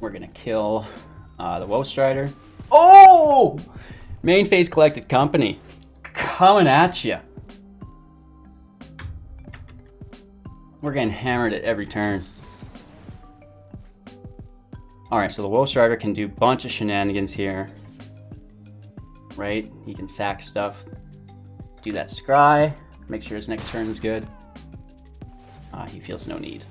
We're gonna kill the Woe Strider. Oh! Main phase collected company. Coming at ya. We're getting hammered at every turn. Alright, so the Woe Strider can do a bunch of shenanigans here. Right? He can sack stuff. Do that scry. Make sure his next turn is good. He feels no need.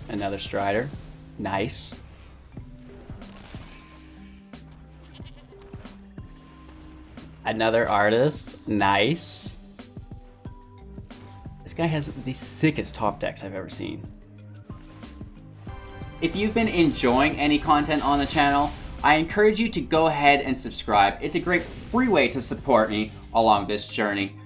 Another Strider. Nice. Another Artist. Nice. This guy has the sickest top decks I've ever seen. If you've been enjoying any content on the channel, I encourage you to go ahead and subscribe. It's a great free way to support me along this journey.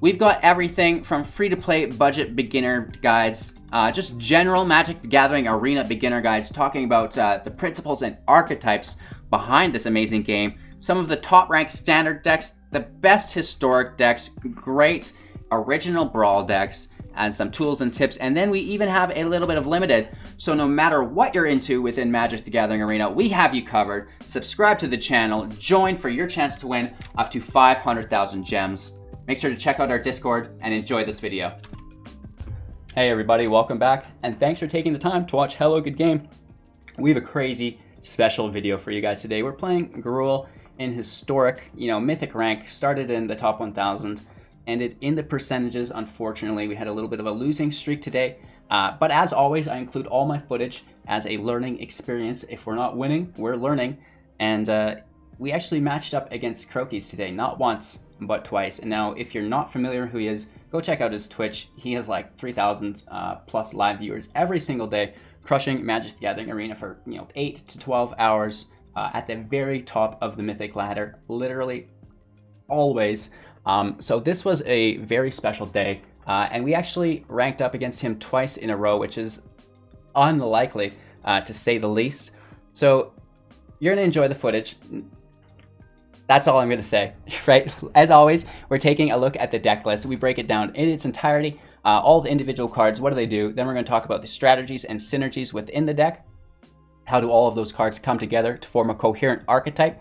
We've got everything from free-to-play budget beginner guides, just general Magic the Gathering Arena beginner guides talking about the principles and archetypes behind this amazing game, some of the top-ranked standard decks, the best historic decks, great original Brawl decks, and some tools and tips, and then we even have a little bit of limited, so no matter what you're into within Magic the Gathering Arena, we have you covered. Subscribe to the channel, join for your chance to win up to 500,000 gems. Make sure to check out our Discord and enjoy this video. Hey everybody, welcome back, and thanks for taking the time to watch Hello Good Game. We have a crazy special video for you guys today. We're playing Gruul in historic, mythic rank, started in the top 1,000, ended in the percentages. Unfortunately, we had a little bit of a losing streak today, but as always, I include all my footage as a learning experience. If we're not winning, we're learning, and we actually matched up against Crokeyz today, not once, but twice. And now, if you're not familiar who he is, go check out his Twitch. He has like 3,000 plus live viewers every single day, crushing Magic the Gathering Arena for 8 to 12 hours at the very top of the Mythic ladder, literally always. So this was a very special day, and we actually ranked up against him twice in a row, which is unlikely to say the least. So you're gonna enjoy the footage. That's all I'm going to say, right? As always, we're taking a look at the deck list. We break it down in its entirety, all the individual cards, what do they do? Then we're going to talk about the strategies and synergies within the deck. How do all of those cards come together to form a coherent archetype?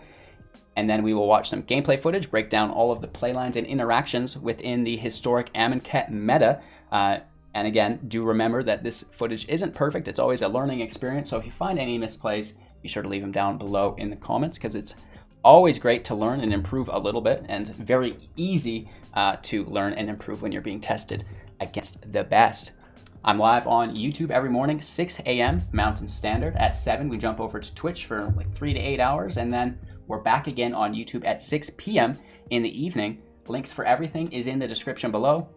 And then we will watch some gameplay footage, break down all of the playlines and interactions within the historic Amonkhet meta. And again, do remember that this footage isn't perfect. It's always a learning experience. So if you find any misplays, be sure to leave them down below in the comments, because it's always great to learn and improve a little bit, and very easy to learn and improve when you're being tested against the best. I'm live on YouTube every morning, 6 a.m. Mountain Standard. At 7, we jump over to Twitch for like 3 to 8 hours, and then we're back again on YouTube at 6 p.m. in the evening. Links for everything is in the description below.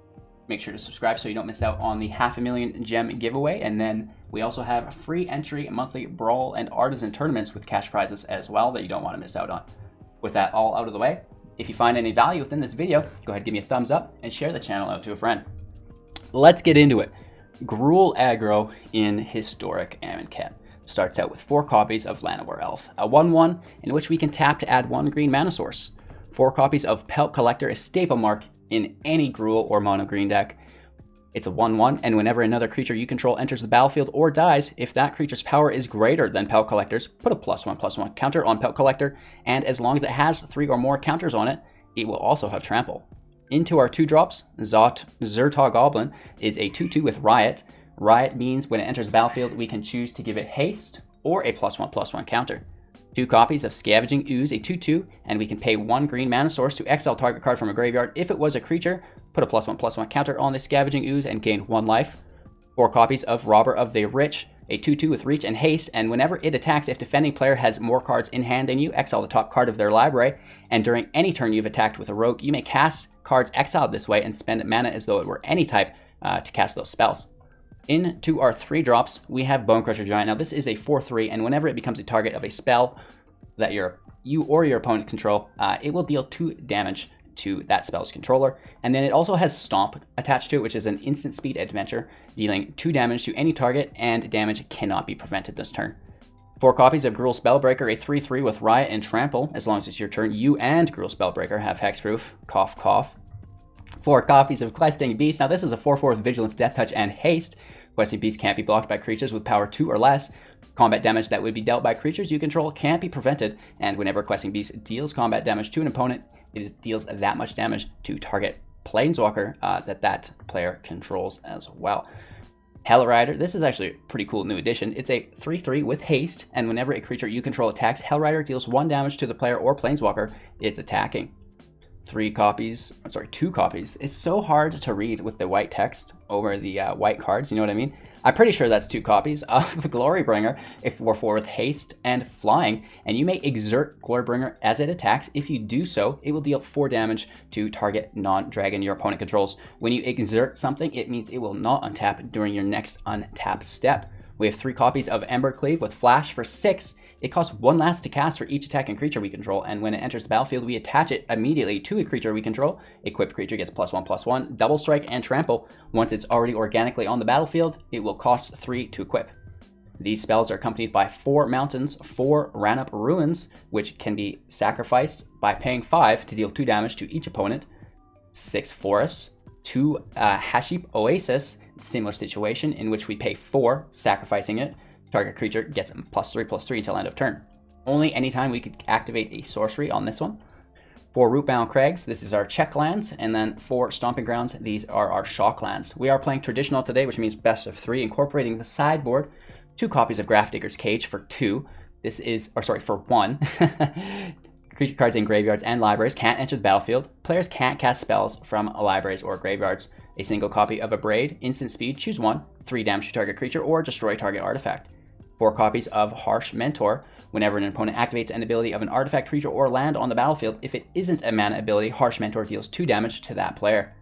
Make sure to subscribe so you don't miss out on the 500,000 gem giveaway, and then we also have a free entry monthly Brawl and Artisan tournaments with cash prizes as well that you don't want to miss out on. With that all out of the way, if you find any value within this video, go ahead and give me a thumbs up and share the channel out to a friend. Let's get into it. Gruul aggro in historic Amonkhet starts out with 4 copies of Llanowar Elves, a 1/1 in which we can tap to add 1 green mana source. 4 copies of Pelt Collector, a staple mark in any Gruul or mono green deck. It's a 1/1, and whenever another creature you control enters the battlefield or dies, if that creature's power is greater than Pelt Collector's, put a +1/+1 counter on Pelt Collector, and as long as it has 3 or more counters on it, it will also have trample. Into our 2-drops, Zhur-Taa Goblin is a 2/2 with Riot. Riot means when it enters the battlefield, we can choose to give it haste or a +1/+1 counter. 2 copies of Scavenging Ooze, a 2/2, and we can pay 1 green mana source to exile target card from a graveyard. If it was a creature, put a +1/+1 counter on the Scavenging Ooze and gain 1 life. 4 copies of Robber of the Rich, a 2/2 with reach and haste, and whenever it attacks, if defending player has more cards in hand than you, exile the top card of their library, and during any turn you've attacked with a rogue, you may cast cards exiled this way and spend mana as though it were any type to cast those spells. Into our 3-drops, we have Bonecrusher Giant. Now this is a 4/3, and whenever it becomes a target of a spell that you or your opponent control, it will deal 2 damage to that spell's controller. And then it also has Stomp attached to it, which is an instant speed adventure, dealing 2 damage to any target, and damage cannot be prevented this turn. 4 copies of Gruul Spellbreaker, a 3/3 with Riot and Trample. As long as it's your turn, you and Gruul Spellbreaker have hexproof. Cough, cough. 4 copies of Questing Beast. Now this is a 4/4 with Vigilance, Death Touch, and Haste. Questing Beast can't be blocked by creatures with power 2 or less. Combat damage that would be dealt by creatures you control can't be prevented, and whenever Questing Beast deals combat damage to an opponent, it deals that much damage to target Planeswalker that player controls as well. Hellrider, this is actually a pretty cool new addition. It's a 3/3 with haste, and whenever a creature you control attacks, Hellrider deals 1 damage to the player or Planeswalker it's attacking. 2 copies. It's so hard to read with the white text over the white cards, you know what I mean? I'm pretty sure that's 2 copies of Glorybringer, a 4/4 with haste and flying, and you may exert Glorybringer as it attacks. If you do so, it will deal 4 damage to target non-dragon your opponent controls. When you exert something, it means it will not untap during your next untap step. We have 3 copies of Embercleave with Flash for 6. It costs 1 last to cast for each attacking creature we control, and when it enters the battlefield, we attach it immediately to a creature we control. Equipped creature gets +1/+1, Double Strike, and Trample. Once it's already organically on the battlefield, it will cost 3 to equip. These spells are accompanied by 4 mountains, 4 Llanowar Ruins, which can be sacrificed by paying 5 to deal 2 damage to each opponent, 6 forests, 2 Hashep Oasis, similar situation in which we pay 4, sacrificing it. Target creature gets +3/+3 until end of turn. Only anytime we could activate a sorcery on this one. 4 Rootbound Crags, this is our check lands, and then 4 Stomping Grounds, these are our shock lands. We are playing traditional today, which means best of 3, incorporating the sideboard. 2 copies of Grafdigger's Cage for 2. For 1. Creature cards in graveyards and libraries can't enter the battlefield. Players can't cast spells from libraries or graveyards. A single copy of Abrade, instant speed, choose 1, 3 damage to target creature, or destroy target artifact. 4 copies of Harsh Mentor. Whenever an opponent activates an ability of an artifact, creature, or land on the battlefield, if it isn't a mana ability, Harsh Mentor deals 2 damage to that player.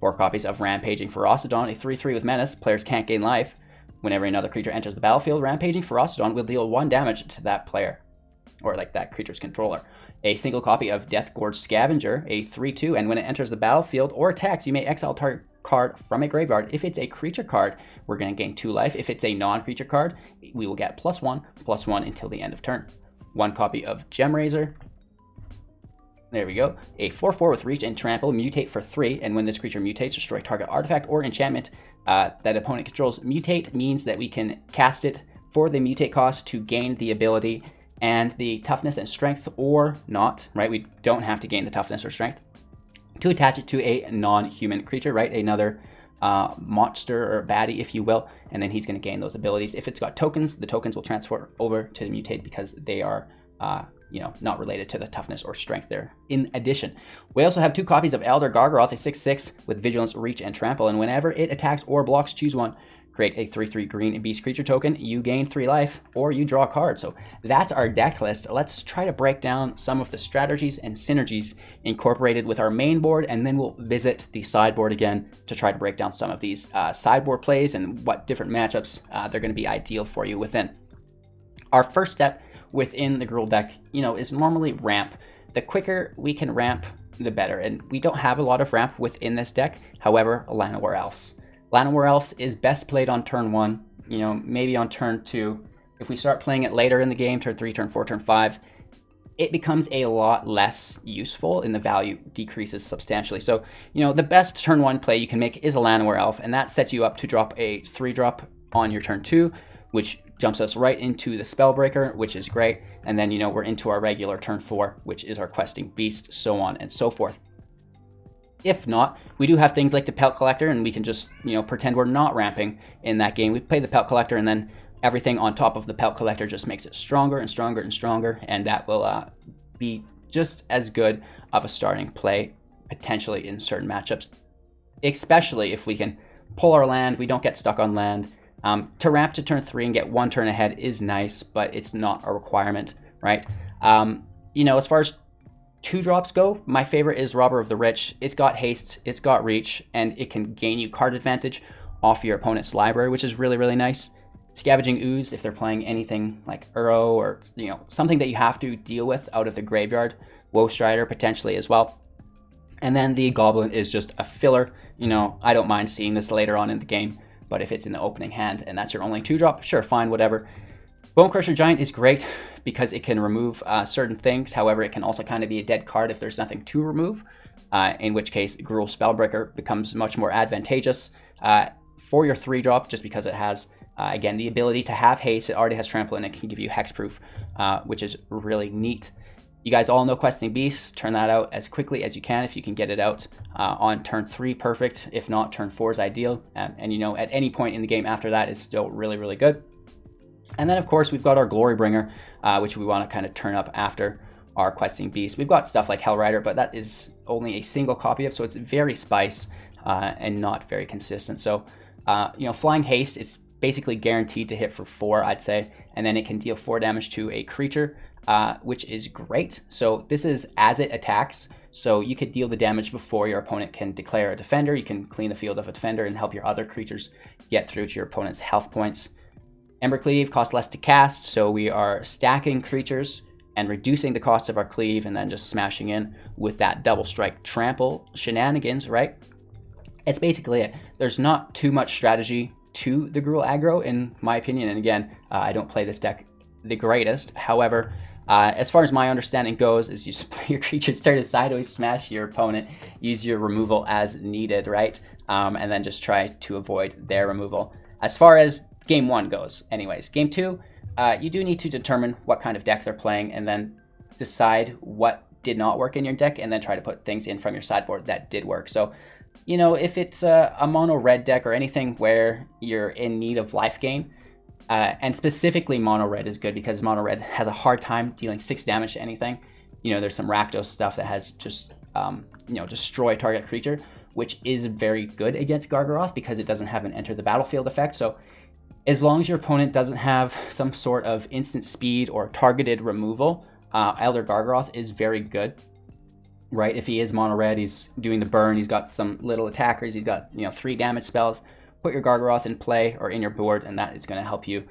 4 copies of Rampaging Ferocidon, a 3/3 with Menace. Players can't gain life. Whenever another creature enters the battlefield, Rampaging Ferocidon will deal 1 damage to that player, or that creature's controller. A single copy of Deathgorge Scavenger, a 3/2, and when it enters the battlefield or attacks, you may exile target card from a graveyard. If it's a creature card, we're going to gain 2 life. If it's a non-creature card, we will get +1/+1 until the end of turn. 1 copy of Gemraiser. There we go. A 4/4 with Reach and Trample, mutate for 3, and when this creature mutates, destroy target artifact or enchantment that opponent controls. Mutate means that we can cast it for the mutate cost to gain the ability and the toughness and strength, or not, right? We don't have to gain the toughness or strength to attach it to a non-human creature, right? Another monster or baddie, if you will, and then he's going to gain those abilities. If it's got tokens, the tokens will transfer over to the mutate because they are, not related to the toughness or strength there. In addition, we also have 2 copies of Elder Gargaroth, a 6/6 with Vigilance, Reach, and Trample, and whenever it attacks or blocks, choose 1. Create a 3/3 green beast creature token. You gain 3 life, or you draw a card. So that's our deck list. Let's try to break down some of the strategies and synergies incorporated with our main board, and then we'll visit the sideboard again to try to break down some of these sideboard plays and what different matchups they're going to be ideal for you within. Our first step within the Gruul deck, is normally ramp. The quicker we can ramp, the better. And we don't have a lot of ramp within this deck. However, Llanowar Elves. Llanowar Elves is best played on turn 1, maybe on turn 2. If we start playing it later in the game, turn 3, turn 4, turn 5, it becomes a lot less useful and the value decreases substantially. So, the best turn 1 play you can make is a Llanowar Elf, and that sets you up to drop a 3-drop on your turn 2, which jumps us right into the Spellbreaker, which is great. And then, we're into our regular turn 4, which is our Questing Beast, so on and so forth. If not, we do have things like the Pelt Collector, and we can just, pretend we're not ramping in that game. We play the Pelt Collector, and then everything on top of the Pelt Collector just makes it stronger and stronger and stronger, and that will be just as good of a starting play, potentially in certain matchups, especially if we can pull our land, we don't get stuck on land. To ramp to turn 3 and get 1 turn ahead is nice, but it's not a requirement, right? As far as 2-drops go, my favorite is Robber of the Rich. It's got haste, it's got reach, and it can gain you card advantage off your opponent's library, which is really, really nice. Scavenging Ooze, if they're playing anything like Uro or, something that you have to deal with out of the graveyard. Woe Strider potentially as well. And then the Goblin is just a filler. You know, I don't mind seeing this later on in the game, but if it's in the opening hand and that's your only 2-drop, sure, fine, whatever. Bonecrusher Giant is great because it can remove certain things. However, it can also kind of be a dead card if there's nothing to remove, in which case Gruul Spellbreaker becomes much more advantageous for your 3-drop, just because it has, again, the ability to have haste. It already has trample and it can give you hexproof, which is really neat. You guys all know Questing Beasts. Turn that out as quickly as you can if you can get it out on turn 3, perfect. If not, turn 4 is ideal. And you know, at any point in the game after that is still really, really good. And then, of course, we've got our Glorybringer, which we want to kind of turn up after our Questing Beast. We've got stuff like Hellrider, but that is only a single copy of, so it's very spice and not very consistent. So, you know, Flying Haste, it's basically guaranteed to hit for 4, I'd say, and then it can deal 4 damage to a creature, which is great. So this is as it attacks, so you could deal the damage before your opponent can declare a defender. You can clean the field of a defender and help your other creatures get through to your opponent's health points. Embercleave costs less to cast, so we are stacking creatures and reducing the cost of our cleave and then just smashing in with that double strike trample shenanigans, right? It's basically it. There's not too much strategy to the Gruul aggro, in my opinion, and again, I don't play this deck the greatest. However, as far as my understanding goes, is you just play your creatures, turn it sideways, smash your opponent, use your removal as needed, right? And then just try to avoid their removal. As far as Game 1 goes, anyways. Game 2, you do need to determine what kind of deck they're playing and then decide what did not work in your deck and then try to put things in from your sideboard that did work. So, you know, if it's a mono red deck or anything where you're in need of life gain, and specifically mono red is good because mono red has a hard time dealing 6 damage to anything. You know, there's some Rakdos stuff that has just, you know, destroy target creature, which is very good against Gargaroth because it doesn't have an enter the battlefield effect. So as long as your opponent doesn't have some sort of instant speed or targeted removal, Elder Gargaroth is very good, right? If he is mono red, he's doing the burn, he's got some little attackers, he's got, you know, 3 damage spells. Put your Gargaroth in play or in your board, and that is going to help you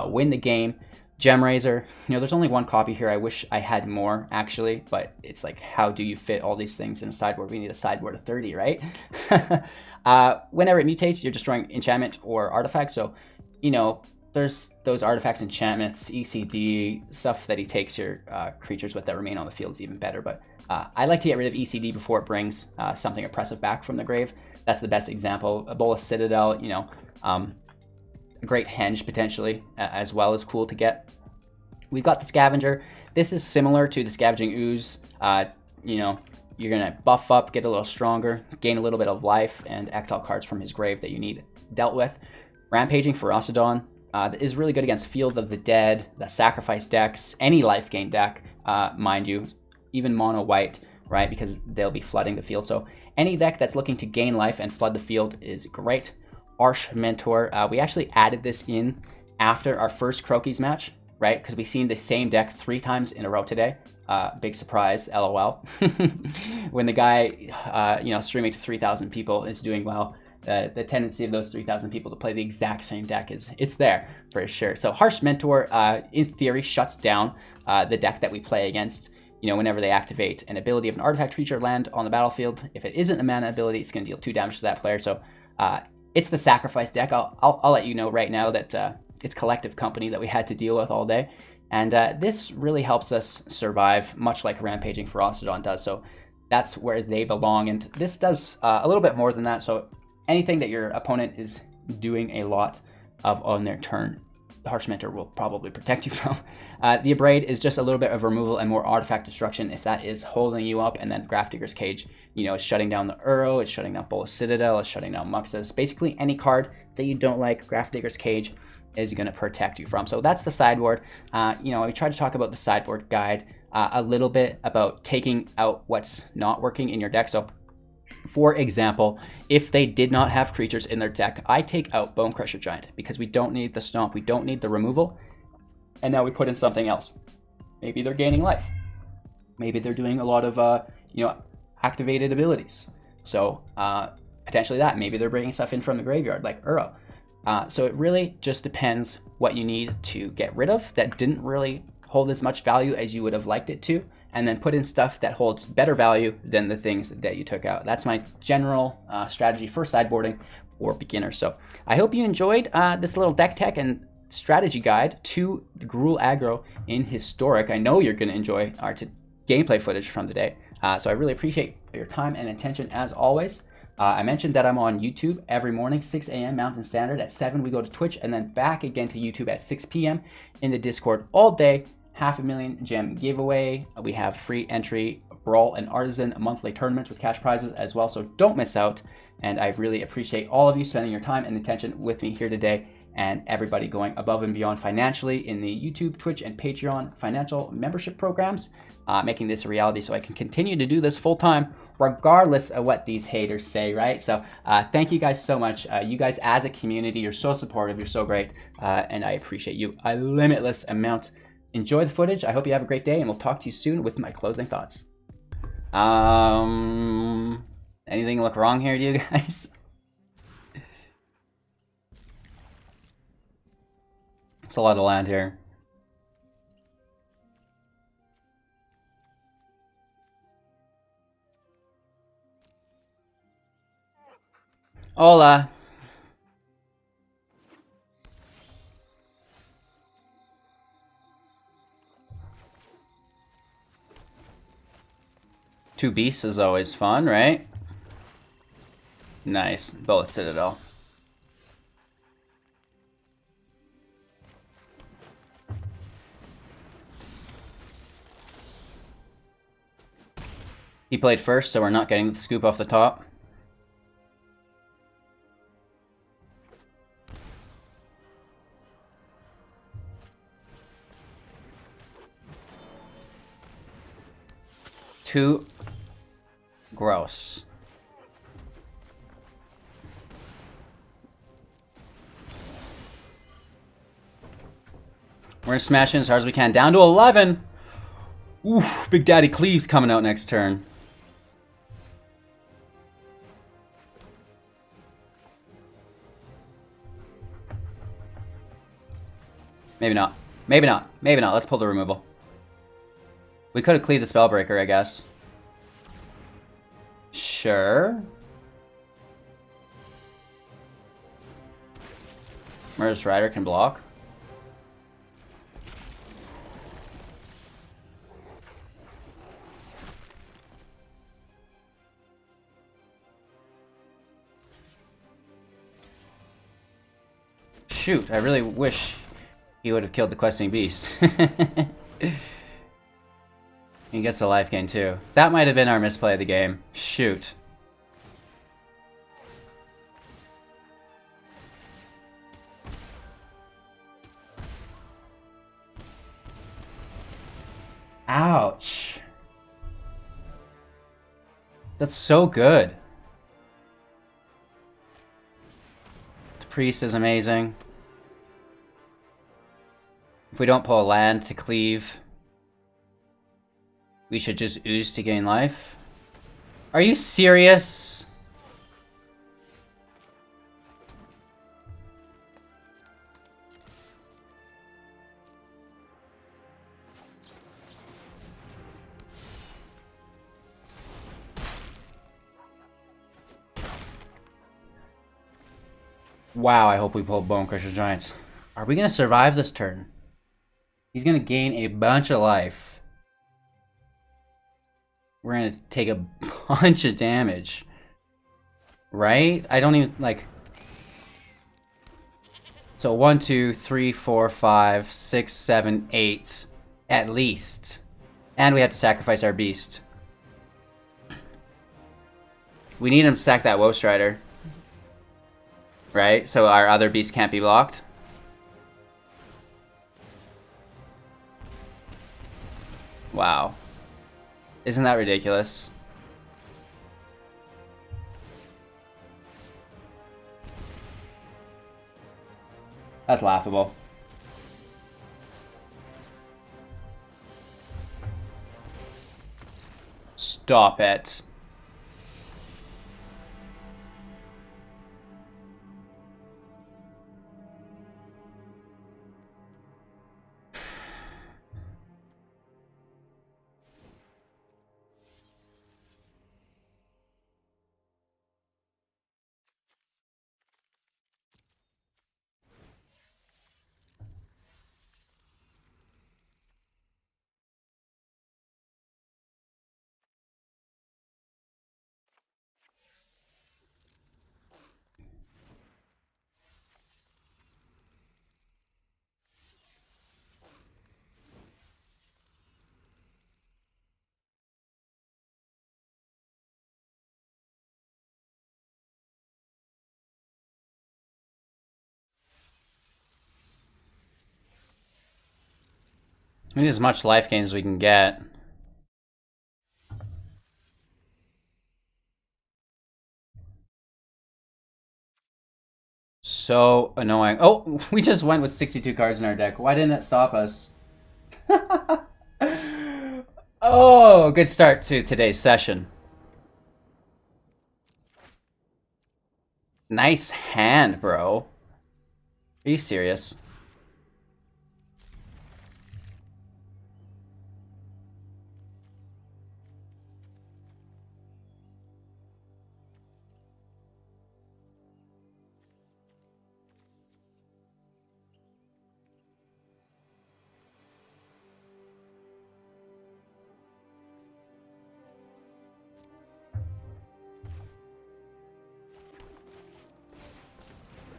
win the game. Gemraiser, you know, there's only 1 copy here. I wish I had more, actually, but it's like, how do you fit all these things in a sideboard? We need a sideboard of 30, right? Whenever it mutates, you're destroying enchantment or artifact, so you know, there's those artifacts, enchantments, ECD, stuff that he takes your creatures with that remain on the field is even better. But I like to get rid of ECD before it brings something oppressive back from the grave. That's the best example. A Bolas Citadel, you know, a great henge potentially as well is cool to get. We've got the Scavenger. This is similar to the Scavenging Ooze. You know, you're going to buff up, get a little stronger, gain a little bit of life, and exile cards from his grave that you need dealt with. Rampaging Ferocidon is really good against Field of the Dead, the Sacrifice decks, any life gain deck, mind you, even mono white, right? Because they'll be flooding the field. So any deck that's looking to gain life and flood the field is great. Arch Mentor, we actually added this in after our first Crokeyz match, right? Because we've seen the same deck 3 times in a row today. Big surprise, LOL. When the guy, you know, streaming to 3,000 people is doing well, the tendency of those 3,000 people to play the exact same deck it's there for sure. So Harsh Mentor, in theory, shuts down the deck that we play against. You know, whenever they activate an ability of an artifact creature land on the battlefield, if it isn't a mana ability, it's going to deal 2 damage to that player. So it's the sacrifice deck. I'll let you know right now that it's Collective Company that we had to deal with all day. And this really helps us survive, much like Rampaging Ferocidon does. So that's where they belong. And this does a little bit more than that. So anything that your opponent is doing a lot of on their turn, the Harsh Mentor will probably protect you from. The Abrade is just a little bit of removal and more artifact destruction if that is holding you up. And then Grafdigger's Cage, you know, is shutting down the Uro, it's shutting down Bolas Citadel, it's shutting down Muxus. Basically any card that you don't like, Grafdigger's Cage is going to protect you from. So that's the sideboard. You know, I tried to talk about the sideboard guide a little bit about taking out what's not working in your deck. So for example, if they did not have creatures in their deck, I take out Bonecrusher Giant because we don't need the stomp, we don't need the removal, and now we put in something else. Maybe they're gaining life. Maybe they're doing a lot of, you know, activated abilities. So potentially that. Maybe they're bringing stuff in from the graveyard like Uro. So it really just depends what you need to get rid of that didn't really hold as much value as you would have liked it to, and then put in stuff that holds better value than the things that you took out. That's my general strategy for sideboarding for beginners. So I hope you enjoyed this little deck tech and strategy guide to the Gruul aggro in Historic. I know you're going to enjoy our gameplay footage from today. So I really appreciate your time and attention as always. I mentioned that I'm on YouTube every morning, 6 a.m. Mountain Standard. At 7 we go to Twitch, and then back again to YouTube at 6 p.m. in the Discord all day. 500,000 gem giveaway. We have free entry, Brawl and Artisan monthly tournaments with cash prizes as well, so don't miss out. And I really appreciate all of you spending your time and attention with me here today, and everybody going above and beyond financially in the YouTube, Twitch, and Patreon financial membership programs, making this a reality so I can continue to do this full time regardless of what these haters say, right? So thank you guys so much. You guys as a community, you're so supportive, you're so great, and I appreciate you a limitless amount. Enjoy the footage. I hope you have a great day, and we'll talk to you soon with my closing thoughts. Anything look wrong here to you guys? It's a lot of land here. Hola. Two beasts is always fun, right? Nice. Bullet Citadel. He played first, so we're not getting the scoop off the top. Too gross. We're gonna smash in as hard as we can. Down to 11. Oof, Big Daddy Cleave's coming out next turn. Maybe not. Maybe not. Maybe not. Let's pull the removal. We could have cleaved the Spellbreaker, I guess. Sure. Murderous Rider can block. Shoot, I really wish he would have killed the Questing Beast. He gets a life gain too. That might have been our misplay of the game. Shoot. Ouch. That's so good. The Priest is amazing. If we don't pull a land to cleave, we should just ooze to gain life. Are you serious? Wow, I hope we pull Bonecrusher Giants. Are we going to survive this turn? He's going to gain a bunch of life. We're going to take a bunch of damage. Right? I don't even, like... So 1, 2, 3, 4, 5, 6, 7, 8. At least. And we have to sacrifice our beast. We need him to sack that Woe Strider. Right? So our other beast can't be blocked. Wow. Isn't that ridiculous? That's laughable. Stop it. We need as much life gain as we can get. So annoying. Oh, we just went with 62 cards in our deck. Why didn't it stop us? Oh, good start to today's session. Nice hand, bro. Are you serious?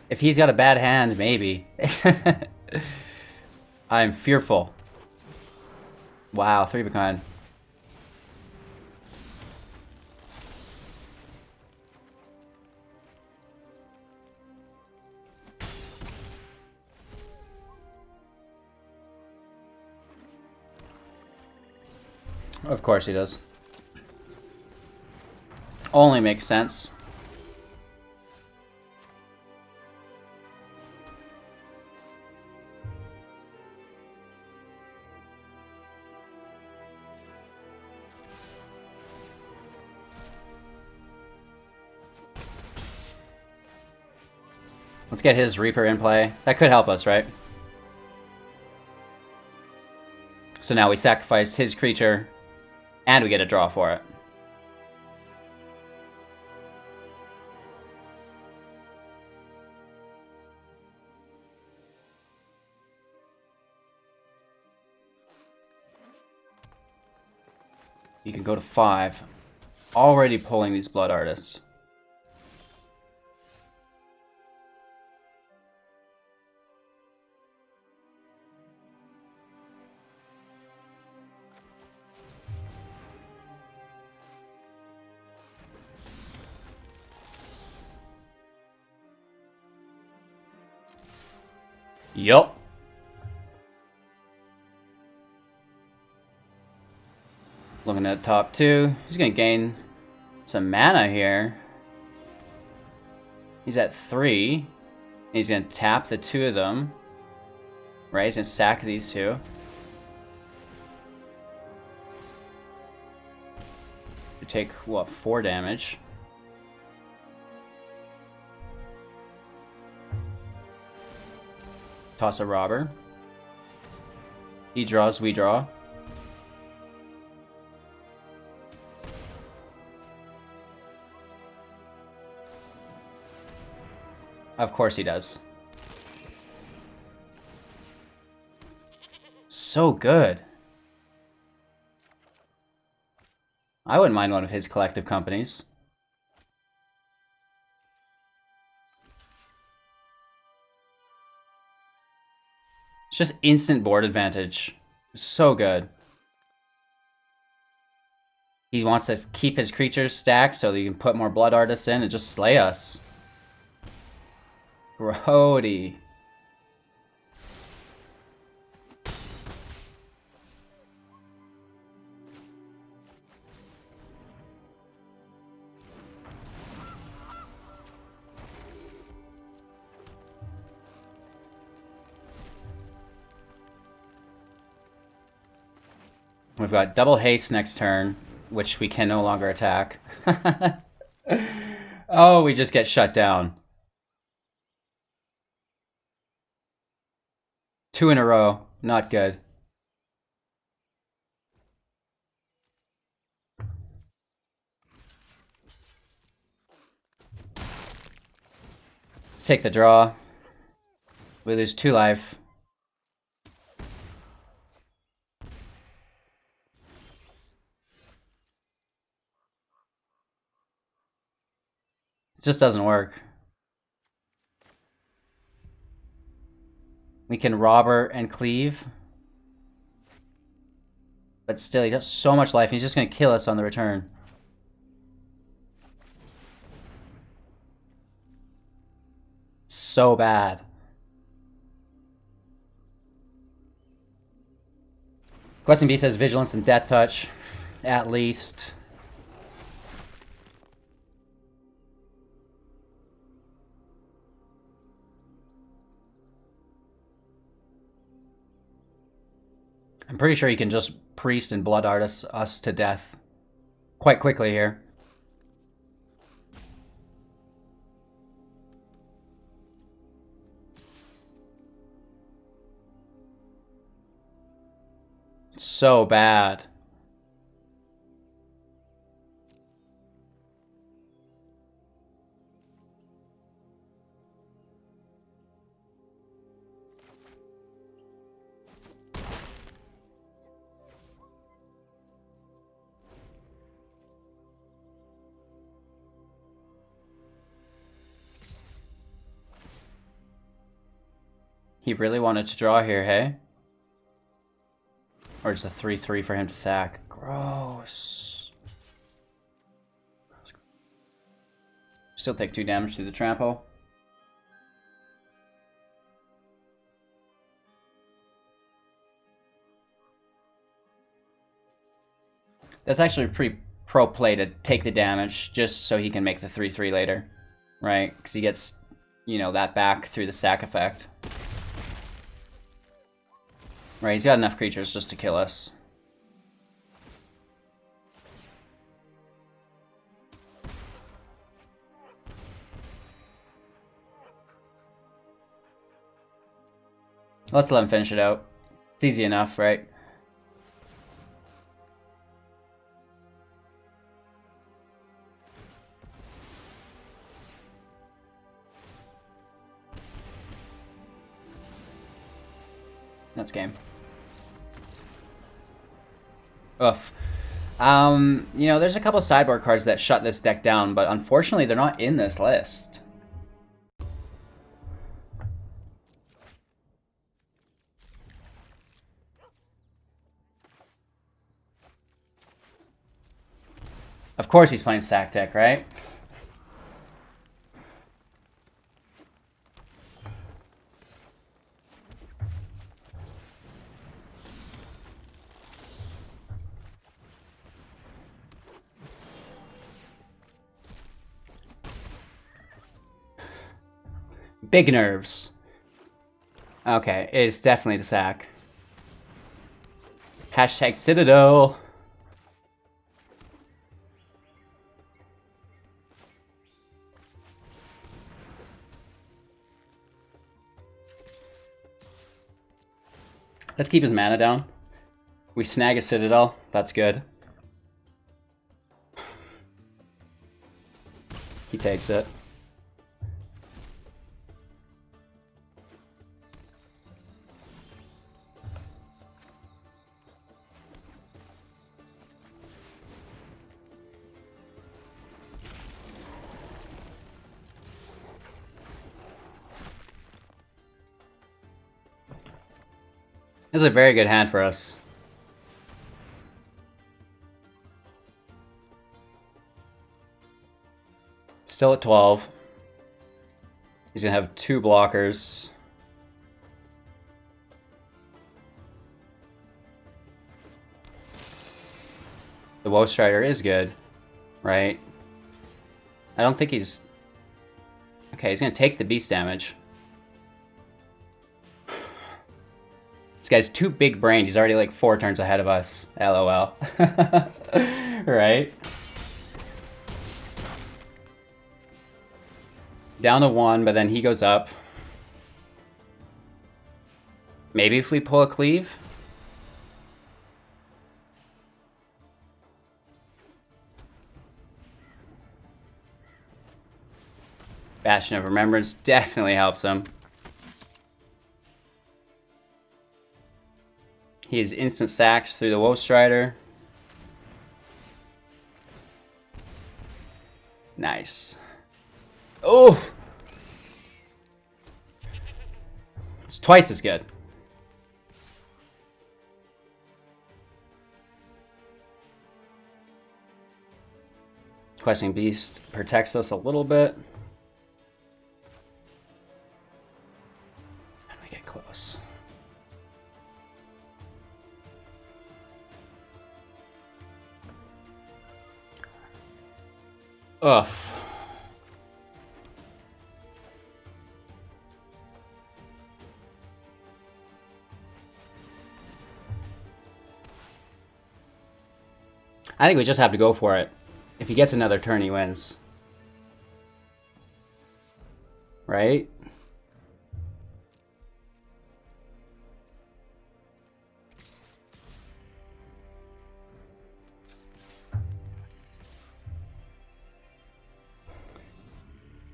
If he's got a bad hand, maybe. I'm fearful. Wow, 3 behind. Of course he does. Only makes sense. Let's get his Reaper in play. That could help us, right? So now we sacrifice his creature, and we get a draw for it. You can go to 5. Already pulling these Blood Artists. Yup. Looking at top 2. He's gonna gain some mana here. He's at 3. And he's gonna tap the 2 of them. Right, he's gonna sack these 2. You take, what, 4 damage. Toss a robber. He draws, we draw. Of course he does. So good. I wouldn't mind one of his collective companies. It's just instant board advantage. So good. He wants to keep his creatures stacked so that you can put more Blood Artists in and just slay us. Brody. We've got double haste next turn, which we can no longer attack. Oh, we just get shut down. 2 in a row. Not good. Let's take the draw. We lose 2 life. It just doesn't work. We can robber and cleave. But still, he has so much life, he's just going to kill us on the return. So bad. Questing Beast has Vigilance and Death Touch, at least. I'm pretty sure he can just Priest and Blood Artist us to death quite quickly here. So bad. He really wanted to draw here, hey? Or just a 3/3 for him to sack. Gross. Still take 2 damage through the trample. That's actually a pretty pro play to take the damage just so he can make the 3/3 later. Right? Because he gets, you know, that back through the sack effect. Right, he's got enough creatures just to kill us. Let's let him finish it out. It's easy enough, right? That's game. Oof. You know, there's a couple sideboard cards that shut this deck down, but unfortunately they're not in this list. Of course he's playing sack deck, right? Big nerves. Okay, it's definitely the sack. Hashtag Citadel. Let's keep his mana down. We snag a Citadel. That's good. He takes it. This is a very good hand for us. Still at 12. He's gonna have 2 blockers. The Woe Strider is good, right? I don't think he's... Okay, he's gonna take the beast damage. This guy's too big brained. He's already like 4 turns ahead of us. LOL. Right? Down to 1, but then he goes up. Maybe if we pull a cleave? Bastion of Remembrance definitely helps him. He has instant sacks through the Woe Strider. Nice. Oh! It's twice as good. Questing Beast protects us a little bit. And we get close. Ugh. I think we just have to go for it. If he gets another turn, he wins. Right?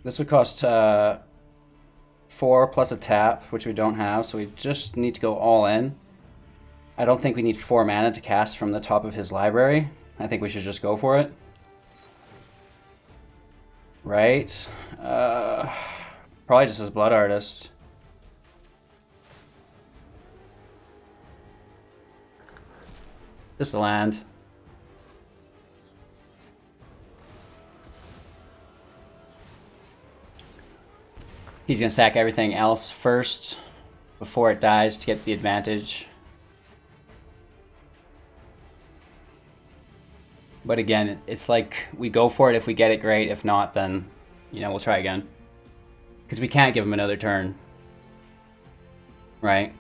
This would cost 4 plus a tap, which we don't have, so we just need to go all in. I don't think we need 4 mana to cast from the top of his library. I think we should just go for it. Right? Probably just his Blood Artist. Just the land. He's gonna sack everything else first before it dies to get the advantage. But again, it's like we go for it if we get it, great. If not, then, you know, we'll try again. Because we can't give him another turn. Right?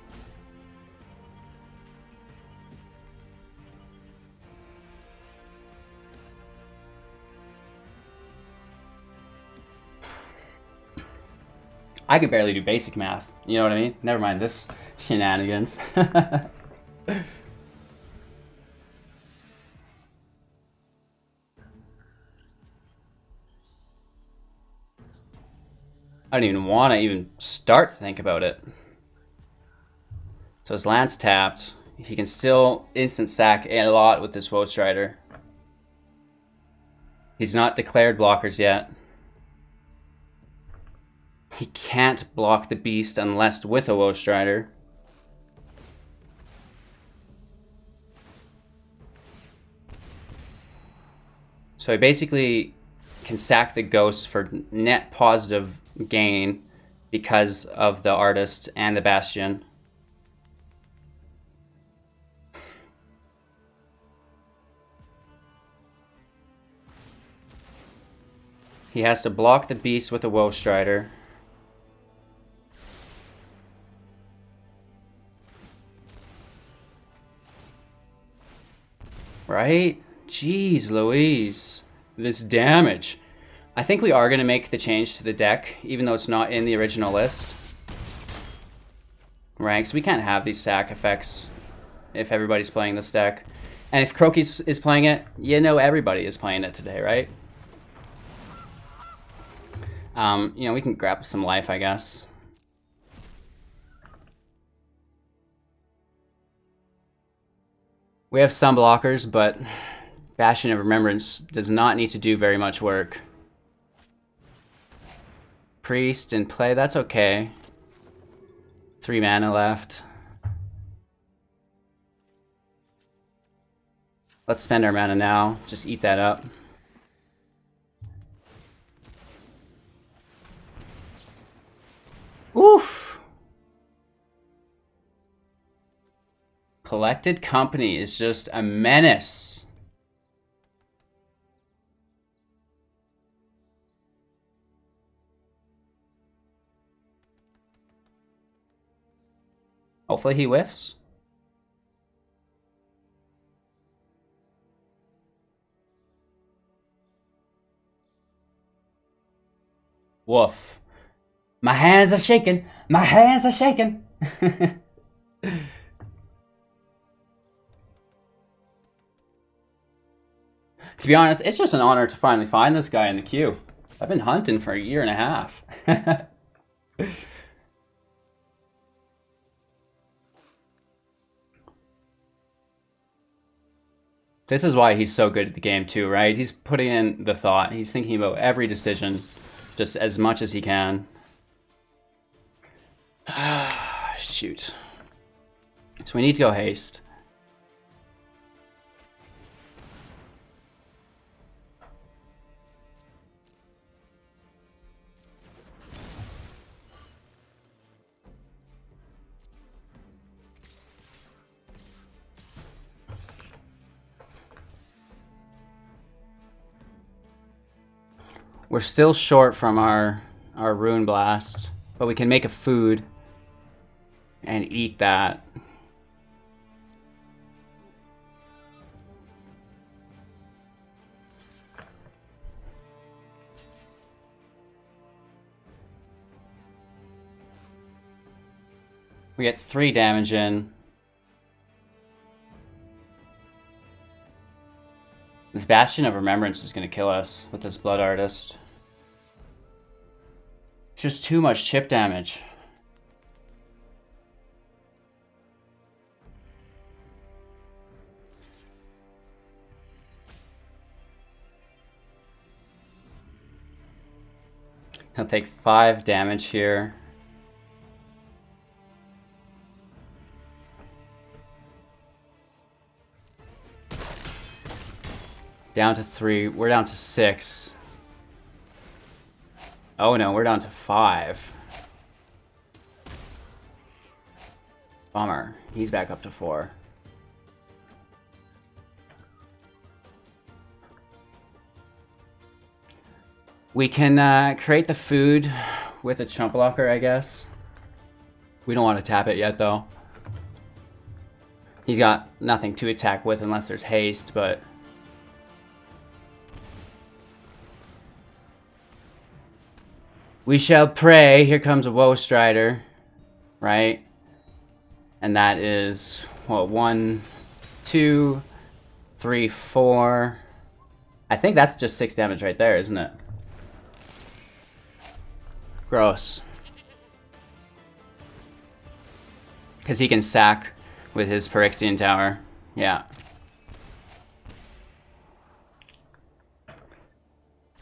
I can barely do basic math. You know what I mean? Never mind this shenanigans. I don't even want to even start to think about it. So his land's tapped. He can still instant sack a lot with this Woe Strider. He's not declared blockers yet. He can't block the beast unless with a Woe Strider. So he basically can sack the ghosts for net positive gain because of the Artist and the Bastion. He has to block the beast with a Woe Strider. Right? Jeez Louise. This damage. I think we are going to make the change to the deck, even though it's not in the original list. Right? So we can't have these sack effects if everybody's playing this deck. And if Crokeyz is playing it, you know everybody is playing it today, right? You know, we can grab some life, I guess. We have some blockers, but Bastion of Remembrance does not need to do very much work. Priest in play, that's okay. 3 mana left. Let's spend our mana now. Just eat that up. Oof! Collected Company is just a menace. Hopefully he whiffs. Woof. My hands are shaking. My hands are shaking. To be honest, it's just an honor to finally find this guy in the queue. I've been hunting for a year and a half. This is why he's so good at the game too, right? He's putting in the thought. He's thinking about every decision just as much as he can. Shoot. So we need to go haste. We're still short from our Rune Blast, but we can make a food and eat that. We get 3 damage in. This Bastion of Remembrance is going to kill us with this Blood Artist. It's just too much chip damage. He'll take 5 damage here. Down to 3. We're down to 6. Oh no, we're down to 5. Bummer. He's back up to 4. We can create the food with a Chump Blocker, I guess. We don't want to tap it yet, though. He's got nothing to attack with unless there's haste, but... we shall pray. Here comes a Woe Strider, right? And that is, what, 1, 2, 3, 4. I think that's just 6 damage right there, isn't it? Gross. Because he can sack with his Phyrexian Tower. Yeah.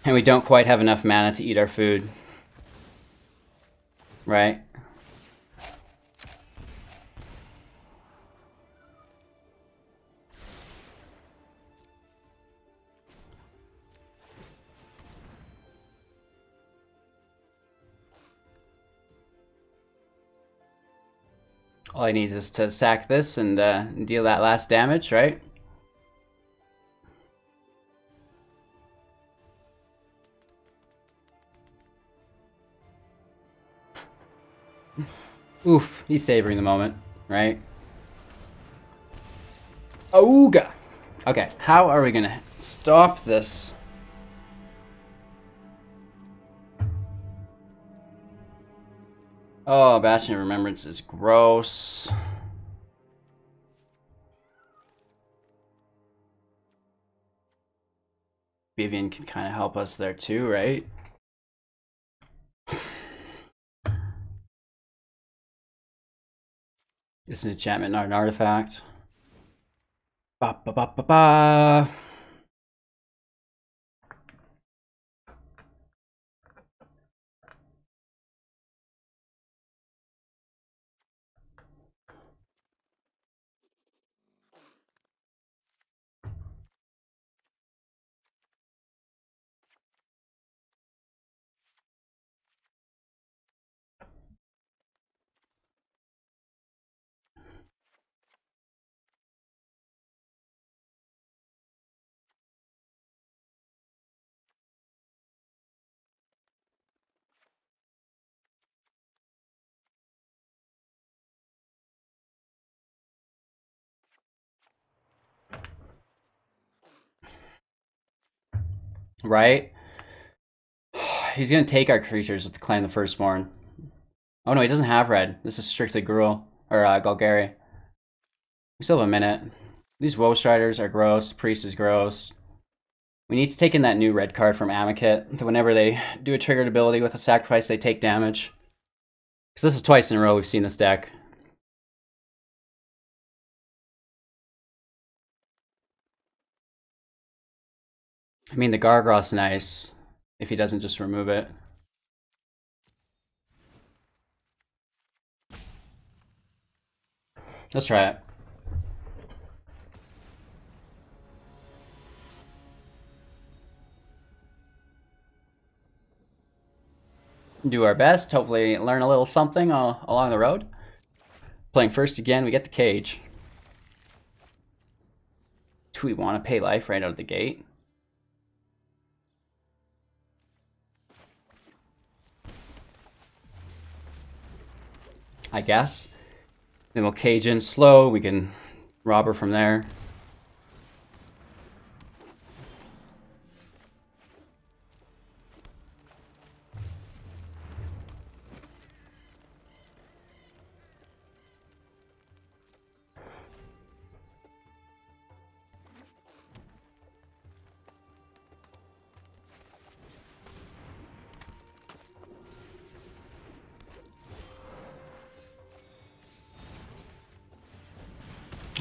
And we don't quite have enough mana to eat our food. Right? All he needs is to sack this and deal that last damage, right? Oof, he's savoring the moment, right? Ooga! Okay, how are we gonna stop this? Oh, Bastion of Remembrance is gross. Vivian can kind of help us there too, right? It's an enchantment, not an artifact. Ba ba ba ba ba. Right? He's gonna take our creatures with the Claim the Firstborn. Oh no, he doesn't have red. This is strictly Gruul, or Golgari. We still have a minute. These Woe Striders are gross. Priest is gross. We need to take in that new red card from Amakit. Whenever they do a triggered ability with a sacrifice, they take damage. Because this is twice in a row we've seen this deck. I mean, the Gargroth's nice, if he doesn't just remove it. Let's try it. Do our best, hopefully learn a little something along the road. Playing first again, we get the cage. Do we want to pay life right out of the gate? I guess. Then we'll cage in slow. We can rob her from there.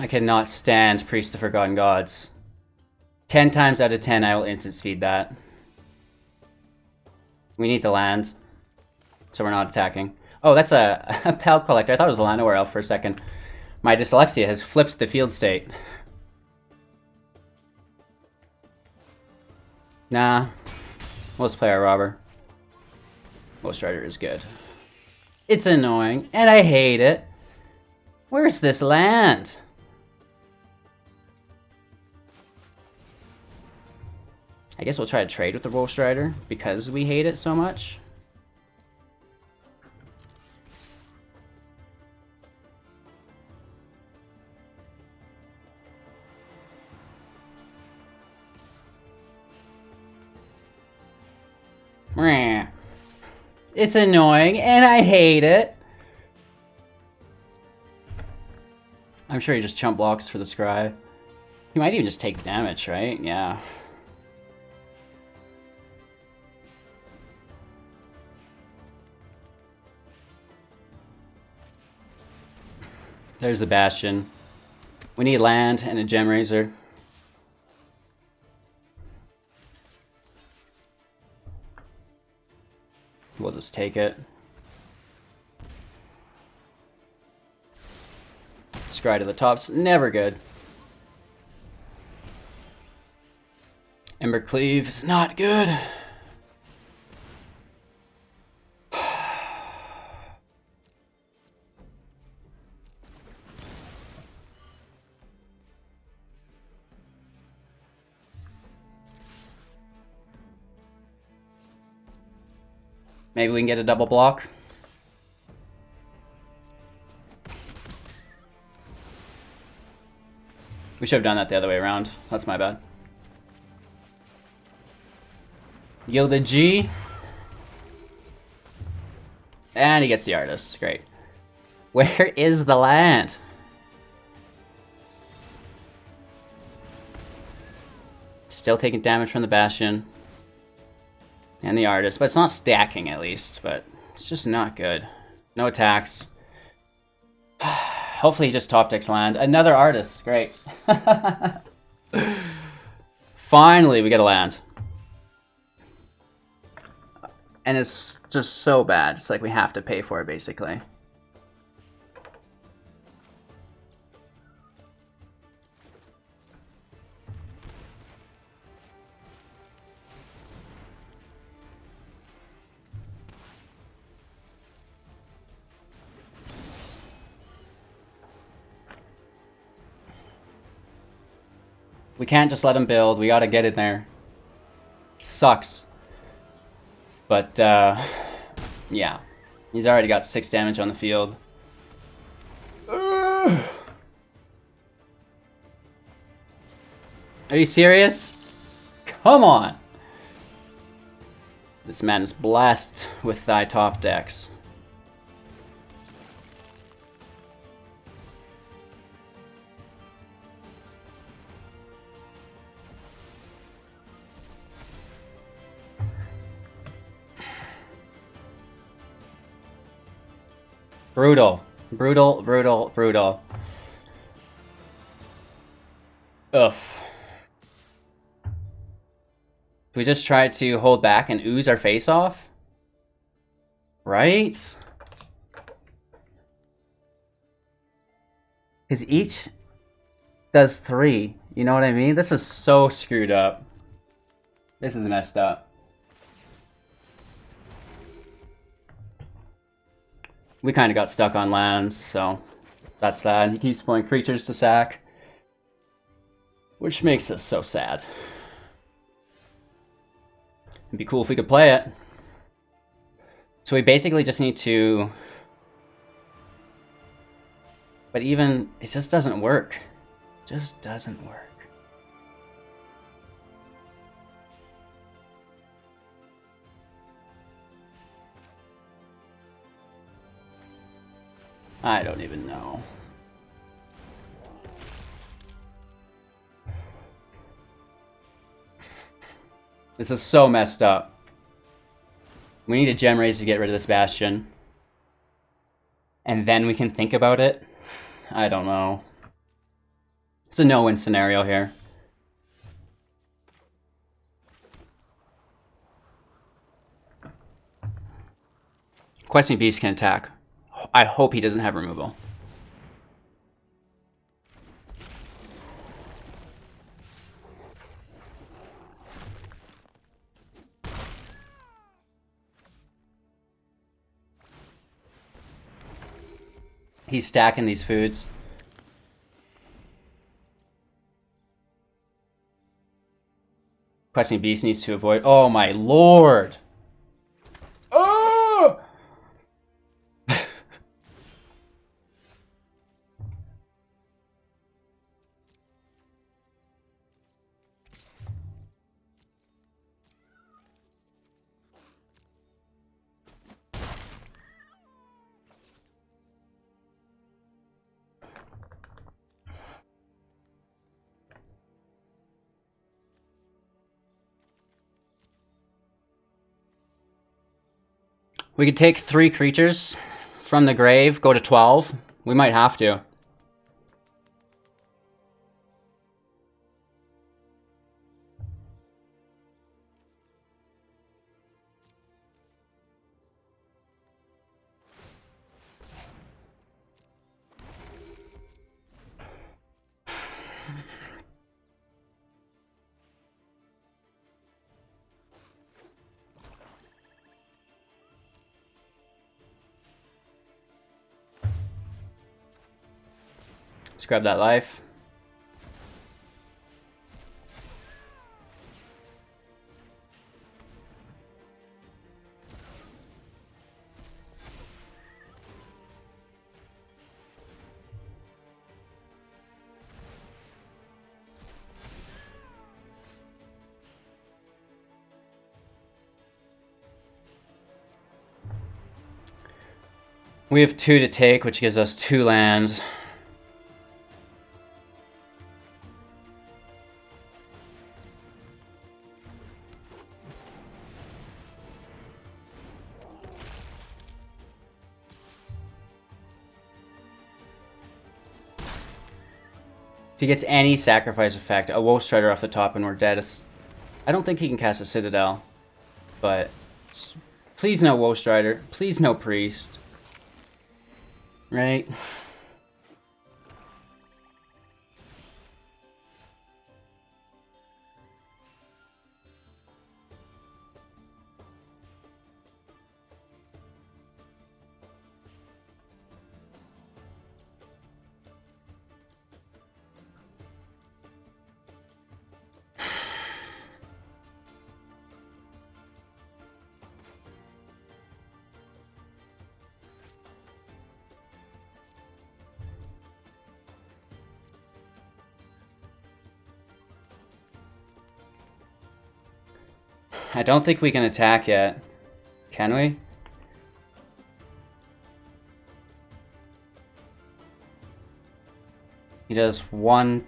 I cannot stand Priest of Forgotten Gods. 10 times out of 10, I will instant speed that. We need the land, so we're not attacking. Oh, that's a Pelt Collector. I thought it was a Llanowar Elf for a second. My dyslexia has flipped the field state. Nah. Let's play our robber. Ghost Rider is good. It's annoying, and I hate it. Where's this land? I guess we'll try to trade with the Ghost Rider because we hate it so much. It's annoying, and I hate it. I'm sure he just chump blocks for the scry. He might even just take damage, right? Yeah. There's the Bastion. We need land and a Gem Razor. We'll just take it. Scry to the top's never good. Embercleave is not good. Maybe we can get a double block. We should have done that the other way around. That's my bad. Gilded G. And he gets the Artist. Great. Where is the land? Still taking damage from the Bastion. And the Artist, but it's not stacking at least, but it's just not good. No attacks. Hopefully he just top decks land. Another Artist, great. Finally we get a land. And it's just so bad, it's like we have to pay for it basically. We can't just let him build. We gotta get in there. It sucks. But, yeah. He's already got 6 damage on the field. Are you serious? Come on! This man is blessed with thy top decks. Brutal. Brutal, brutal, brutal. Oof. We just tried to hold back and ooze our face off? Right? Because each does 3. You know what I mean? This is so screwed up. This is messed up. We kind of got stuck on lands, so that's that. He keeps pulling creatures to sack, which makes us so sad. It'd be cool if we could play it. So we basically just need to But even, it just doesn't work. Just doesn't work. I don't even know. This is so messed up. We need a gem raise to get rid of this Bastion. And then we can think about it? I don't know. It's a no-win scenario here. Questing Beast can attack. I hope he doesn't have removal. He's stacking these foods. Questing Beast needs to avoid. Oh my lord! Oh! We could take 3 creatures from the grave, go to 12. We might have to. Let's grab that life. We have 2 to take, which gives us 2 lands. If he gets any sacrifice effect, a Wolf Strider off the top and we're dead. I don't think he can cast a Citadel, but please no Wolf Strider. Please no Priest. Right? I don't think we can attack yet. Can we? He does 1,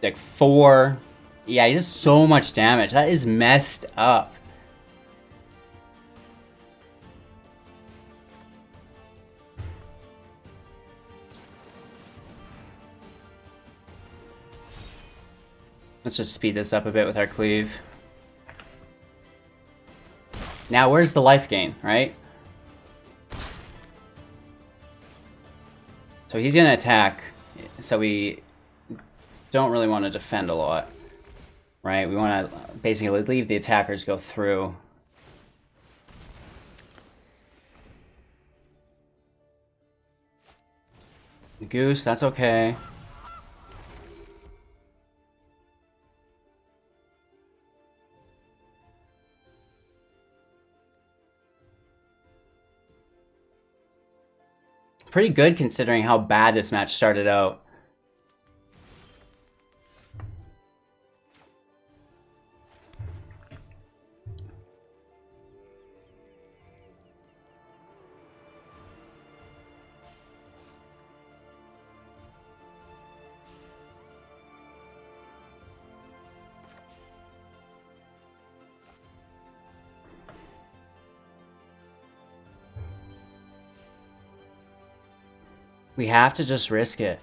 like 4. Yeah, he does so much damage. That is messed up. Let's just speed this up a bit with our cleave. Now, where's the life gain, right? So he's going to attack, so we don't really want to defend a lot, right? We want to basically leave the attackers go through. The goose, that's okay. Pretty good considering how bad this match started out. We have to just risk it.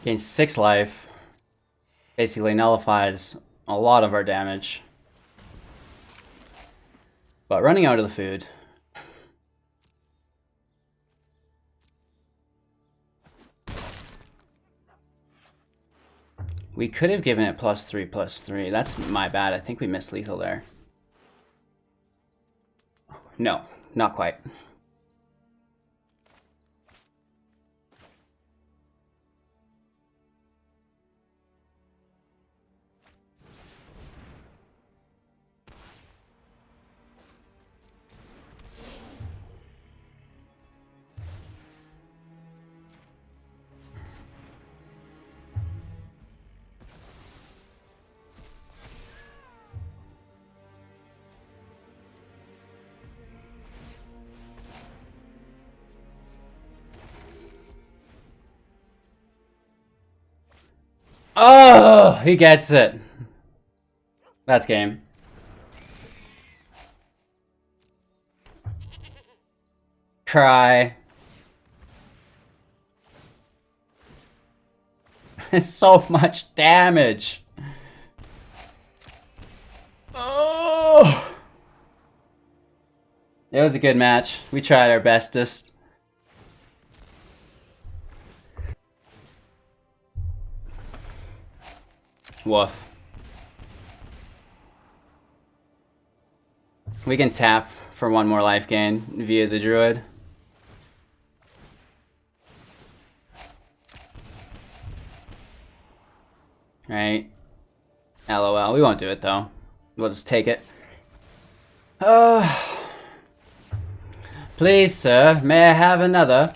Gains 6 life. Basically nullifies a lot of our damage. But running out of the food. We could have given it +3/+3. That's my bad. I think we missed lethal there. No, not quite. Oh, he gets it. That's game. Cry. So much damage. Oh. It was a good match. We tried our bestest. Woof. We can tap for 1 more life gain via the druid. Right. LOL. We won't do it though. We'll just take it. Please, sir, may I have another?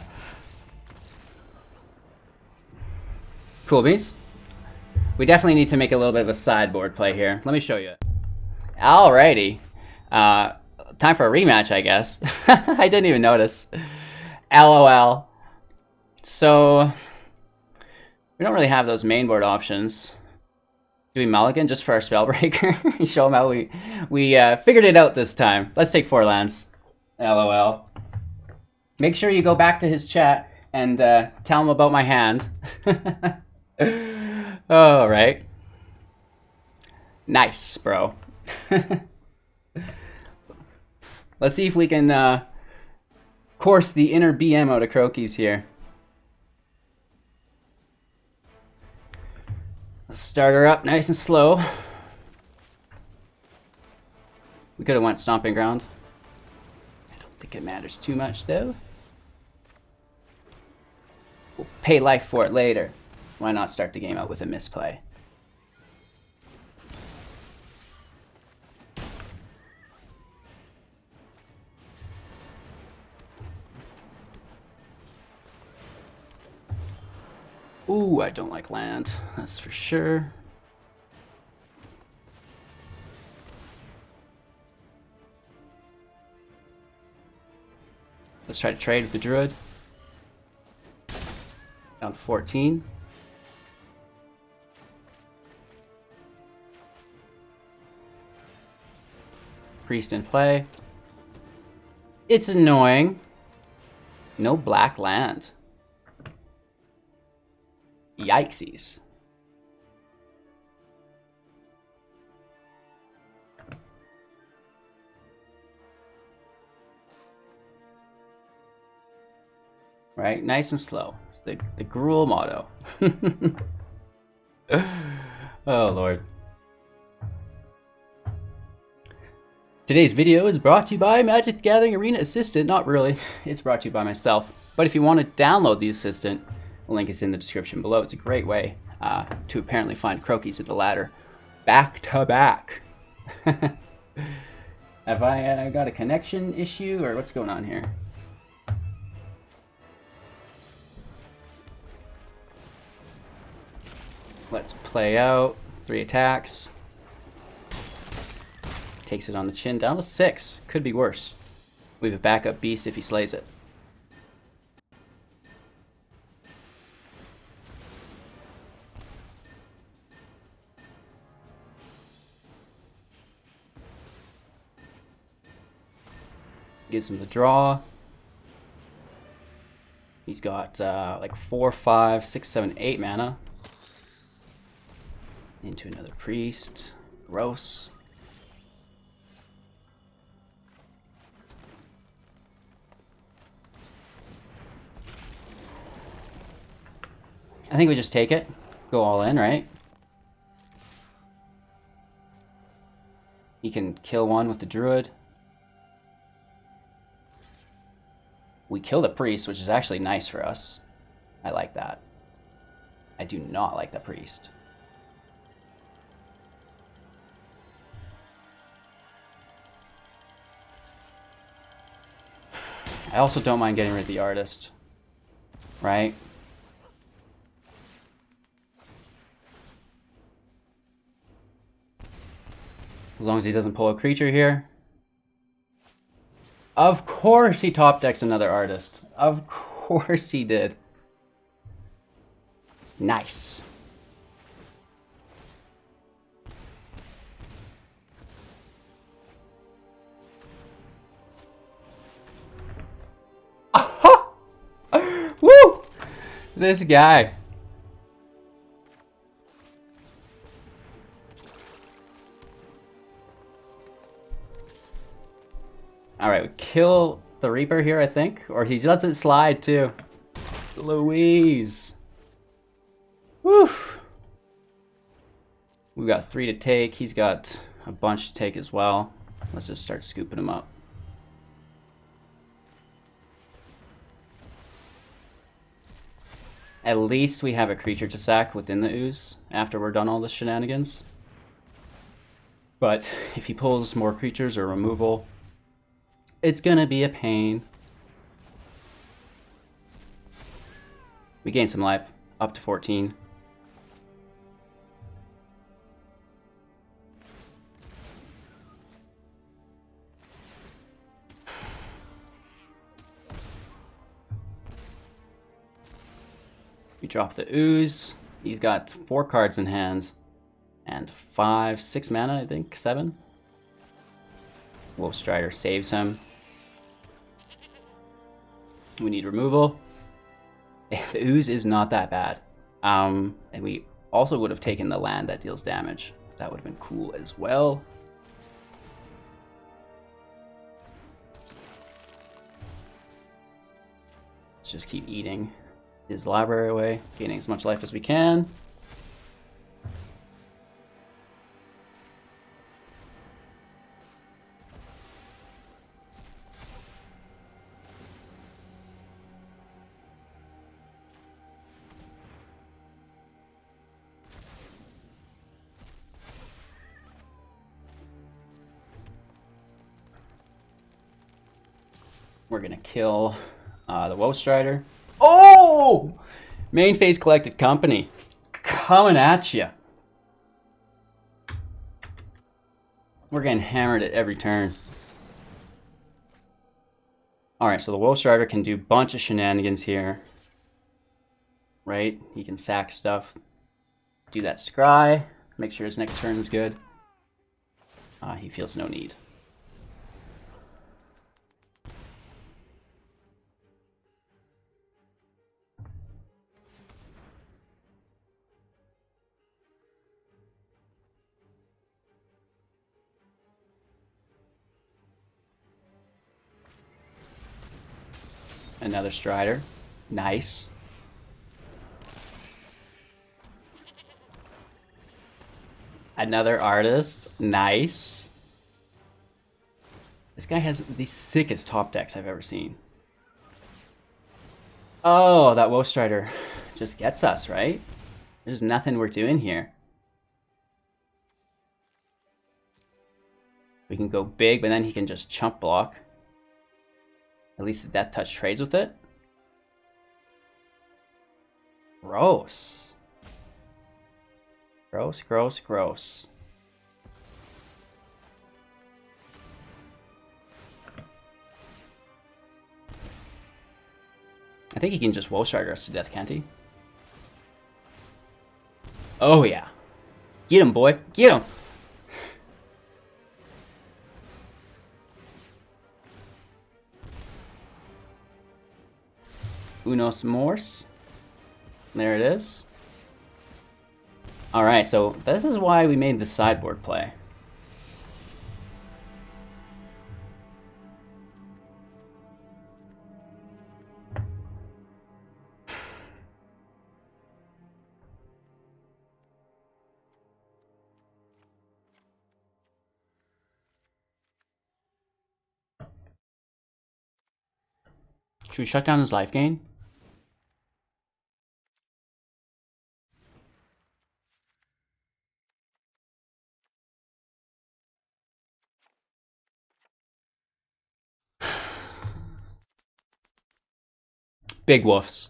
Cool beans. We definitely need to make a little bit of a sideboard play here. Let me show you. Alrighty. Time for a rematch, I guess. I didn't even notice. LOL. So, we don't really have those mainboard options. Do we mulligan just for our Spellbreaker? Show them how we figured it out this time. Let's take 4 lands. LOL. Make sure you go back to his chat and tell him about my hand. All right. Nice, bro. Let's see if we can course the inner BM out of Crokeyz here. Let's start her up nice and slow. We could have went Stomping Ground. I don't think it matters too much though. We'll pay life for it later. Why not start the game out with a misplay? Ooh, I don't like land. That's for sure. Let's try to trade with the druid. Down to 14. Priest in play. It's annoying. No black land. Yikesies. Right, nice and slow. It's the Gruul motto. Oh Lord. Today's video is brought to you by Magic the Gathering Arena Assistant. Not really, it's brought to you by myself. But if you want to download the Assistant, the link is in the description below. It's a great way to apparently find Crokeyz at the ladder. Back to back. Have I got a connection issue, or what's going on here? Let's play out 3 attacks. Takes it on the chin, down to 6. Could be worse. We have a backup beast if he slays it. Gives him the draw. He's got like 4, 5, 6, 7, 8 mana. Into another priest. Gross. I think we just take it. Go all in, right? He can kill one with the druid. We kill the priest, which is actually nice for us. I like that. I do not like the priest. I also don't mind getting rid of the artist. Right? As long as he doesn't pull a creature here. Of course he top decks another artist. Of course he did. Nice. Woo! This guy. Alright, we kill the Reaper here, I think. Or he lets it slide, too. Louise. Woo! We've got 3 to take. He's got a bunch to take as well. Let's just start scooping him up. At least we have a creature to sack within the ooze after we're done all the shenanigans. But if he pulls more creatures or removal, it's gonna be a pain. We gain some life, up to 14. We drop the ooze. He's got 4 cards in hand. And 5, 6 mana, I think, 7. Wolf Strider saves him. We need removal. The ooze is not that bad. And we also would have taken the land that deals damage. That would have been cool as well. Let's just keep eating his library away, gaining as much life as we can. We're gonna kill the Wolf Strider. Oh! Main phase collected company. Coming at ya. We're getting hammered at every turn. Alright, so the Wolf Strider can do a bunch of shenanigans here. Right? He can sack stuff. Do that scry. Make sure his next turn is good. He feels no need. Another Strider. Nice. Another artist. Nice. This guy has the sickest top decks I've ever seen. Oh, that Wolf Strider just gets us, right? There's nothing we're doing here. We can go big, but then he can just chump block. At least the Death Touch trades with it. Gross. Gross, gross, gross. I think he can just Woe Strider us to death, can't he? Oh yeah. Get him, boy. Get him! Unos Morse. There it is. Alright, so this is why we made the sideboard play. Should we shut down his life gain? Big woofs.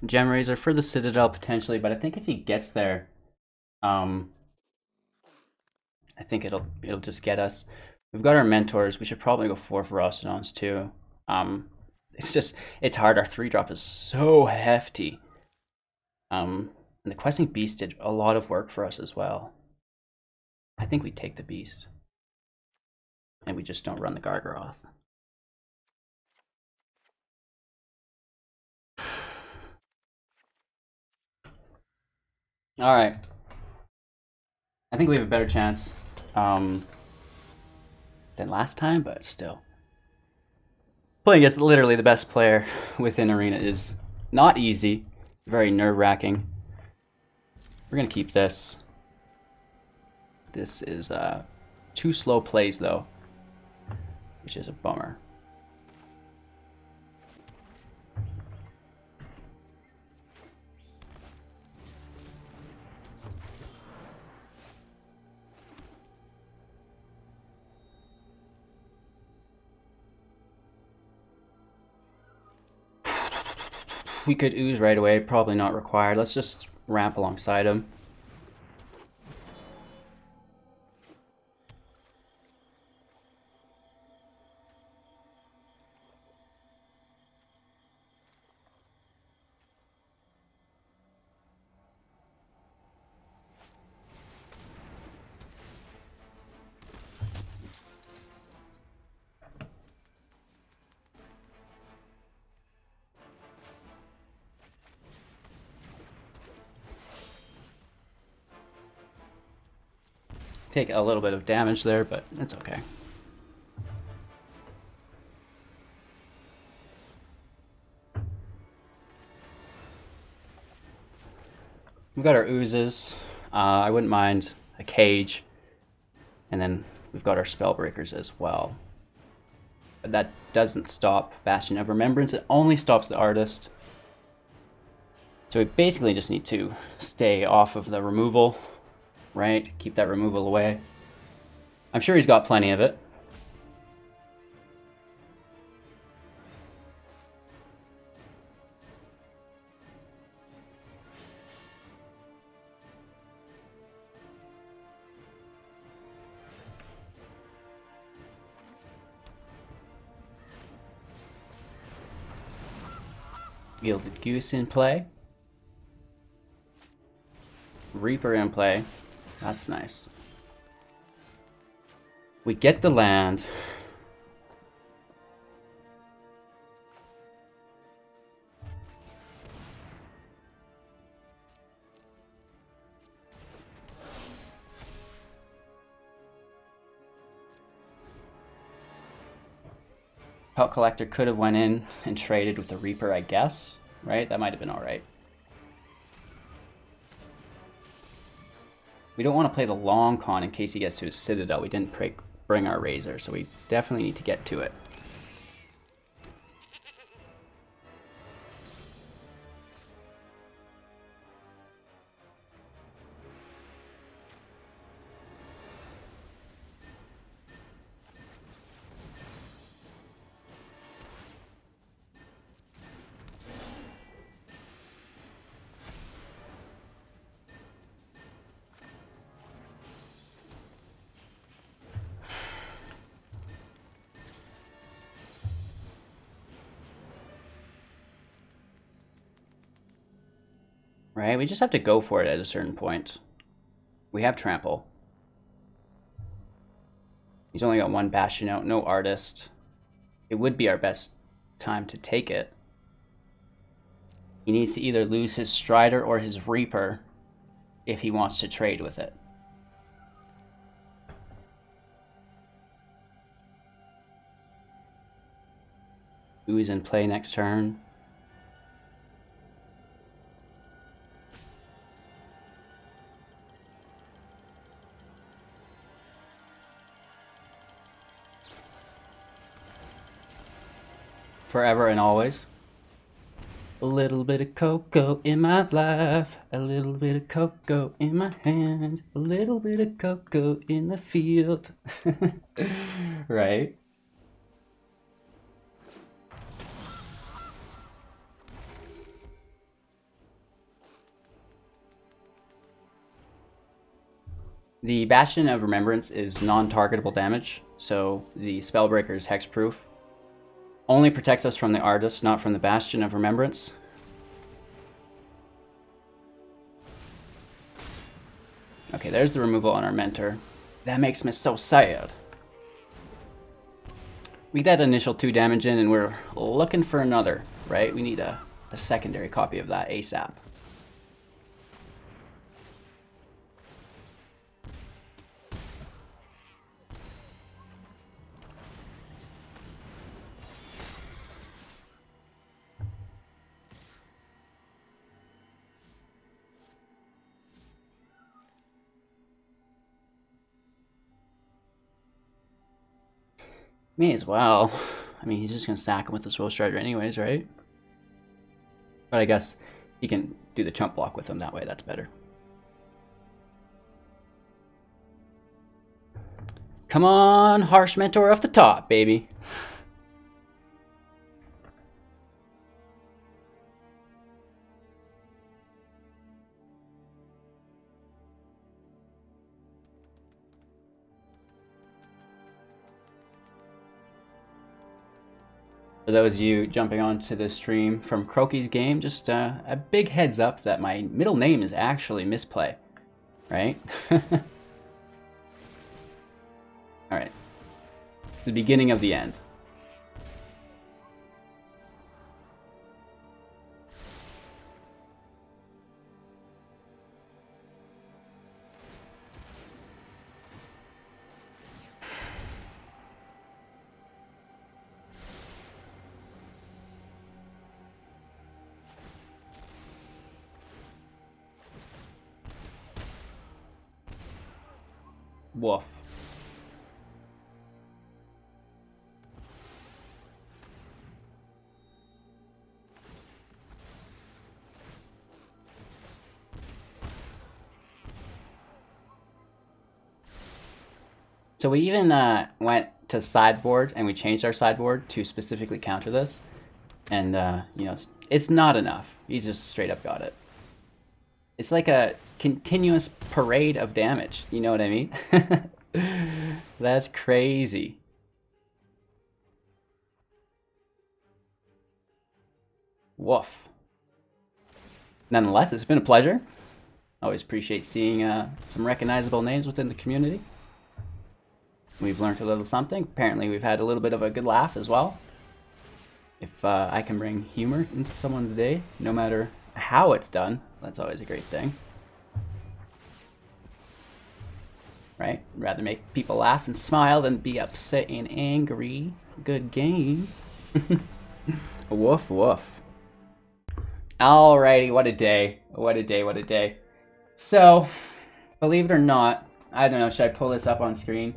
Gem Razor for the Citadel potentially, but I think if he gets there, I think it'll just get us. We've got our mentors. We should probably go 4 Ferocidons too. It's hard. Our 3-drop is so hefty. And the Questing Beast did a lot of work for us as well. I think we take the Beast. And we just don't run the Gargaroth. Alright. I think we have a better chance than last time, but still. Playing against literally the best player within Arena is not easy. Very nerve-wracking. We're going to keep this. This is 2 slow plays, though, which is a bummer. We could ooze right away, probably not required. Let's just ramp alongside him. Take a little bit of damage there, but it's okay. We've got our oozes. I wouldn't mind a cage. And then we've got our Spellbreakers as well. But that doesn't stop Bastion of Remembrance. It only stops the Artist. So we basically just need to stay off of the removal. Right? Keep that removal away. I'm sure he's got plenty of it. Gilded Goose in play. Reaper in play. That's nice. We get the land. Pelt Collector could have went in and traded with the Reaper, I guess. Right? That might have been alright. We don't want to play the long con in case he gets to his Citadel. We didn't bring our Razor, so we definitely need to get to it. Right? We just have to go for it at a certain point. We have Trample. He's only got one Bastion out, no Artist. It would be our best time to take it. He needs to either lose his Strider or his Reaper if he wants to trade with it. Ooze in play next turn. Forever and always. A little bit of cocoa in my life, a little bit of cocoa in my hand, a little bit of cocoa in the field. Right? The Bastion of Remembrance is non-targetable damage, so the Spellbreaker is hexproof. Only protects us from the Artist, not from the Bastion of Remembrance. Okay, there's the removal on our Mentor. That makes me so sad. We get that initial 2 damage in and we're looking for another, right? We need a secondary copy of that ASAP. May as well. I mean, he's just going to sack him with the Soul Strider anyways, right? But I guess he can do the chump block with him that way. That's better. Come on, Harsh Mentor off the top, baby. For those of you jumping onto the stream from Crokeyz game, just a big heads up that my middle name is actually Misplay, right? Alright. It's the beginning of the end. Woof. So we even went to sideboard and we changed our sideboard to specifically counter this. And, you know, it's not enough. He just straight up got it. It's like a continuous parade of damage. You know what I mean? That's crazy. Woof. Nonetheless, it's been a pleasure. Always appreciate seeing some recognizable names within the community. We've learned a little something. Apparently we've had a little bit of a good laugh as well. If I can bring humor into someone's day, no matter how it's done, that's always a great thing. Right? Rather make people laugh and smile than be upset and angry. Good game. Woof, woof. Alrighty, what a day. What a day, what a day. So, believe it or not, I don't know, should I pull this up on screen?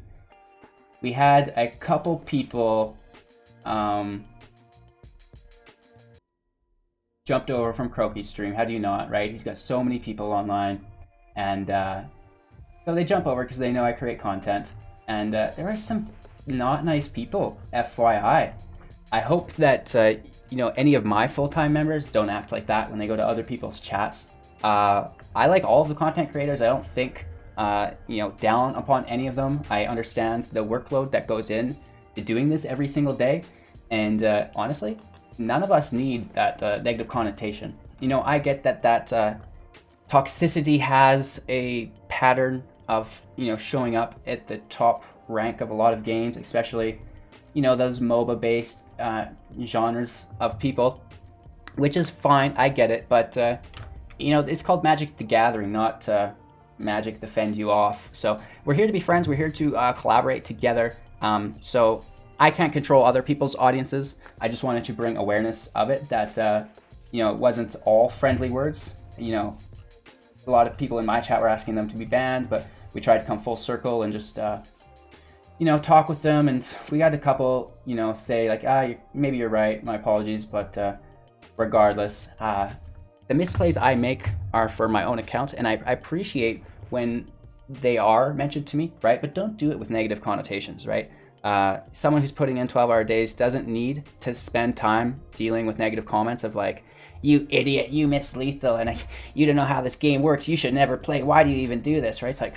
We had a couple people jumped over from Crokeyz stream. How do you not, right? He's got so many people online. And so they jump over because they know I create content. And there are some not nice people, FYI. I hope that you know, any of my full-time members don't act like that when they go to other people's chats. I like all of the content creators. I don't think you know, down upon any of them. I understand the workload that goes in to doing this every single day, and honestly, none of us need that negative connotation. You know, I get that toxicity has a pattern of, you know, showing up at the top rank of a lot of games, especially, you know, those MOBA-based genres of people, which is fine. I get it, but you know, it's called Magic the Gathering, not Magic the Fend You Off. So we're here to be friends. We're here to collaborate together. So I can't control other people's audiences. I just wanted to bring awareness of it, that you know, it wasn't all friendly words. You know, a lot of people in my chat were asking them to be banned, but we tried to come full circle and just you know, talk with them, and we got a couple, you know, say like, maybe you're right, my apologies, but regardless, the misplays I make are for my own account, and I appreciate when they are mentioned to me, right? But don't do it with negative connotations, right? Someone who's putting in 12-hour days doesn't need to spend time dealing with negative comments of like, you idiot, you miss lethal, and you don't know how this game works, you should never play, why do you even do this, right? It's like,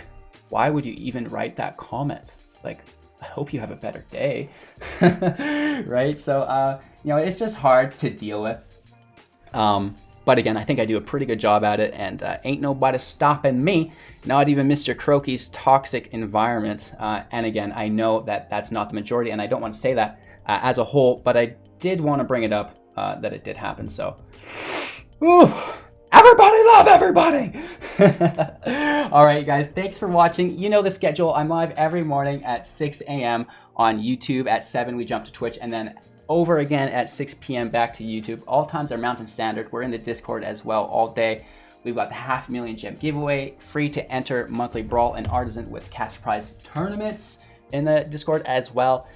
why would you even write that comment? Like, I hope you have a better day, right? So, you know, it's just hard to deal with. But again, I think I do a pretty good job at it, and ain't nobody stopping me, not even Mr. Crokey's toxic environment. And again, I know that that's not the majority, and I don't want to say that as a whole, but I did want to bring it up that it did happen. So, oof. Everybody love everybody. All right, guys, thanks for watching. You know the schedule. I'm live every morning at 6 a.m. on YouTube. At 7, we jump to Twitch, and then over again at 6 p.m. back to YouTube. All times are Mountain Standard. We're in the Discord as well all day. We've got the 500,000 gem giveaway, free to enter monthly Brawl and Artisan with cash prize tournaments in the Discord as well.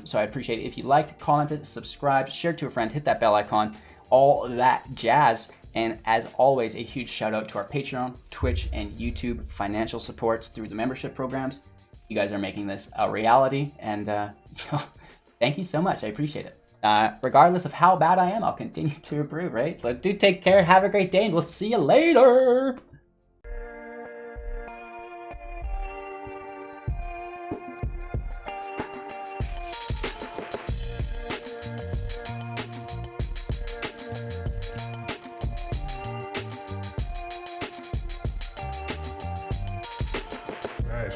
So I appreciate it if you liked, commented, subscribed, shared to a friend, hit that bell icon, all that jazz. And as always, a huge shout out to our Patreon, Twitch, and YouTube financial supports through the membership programs. You guys are making this a reality, and thank you so much. I appreciate it. Regardless of how bad I am, I'll continue to improve, right? So do take care, have a great day, and we'll see you later.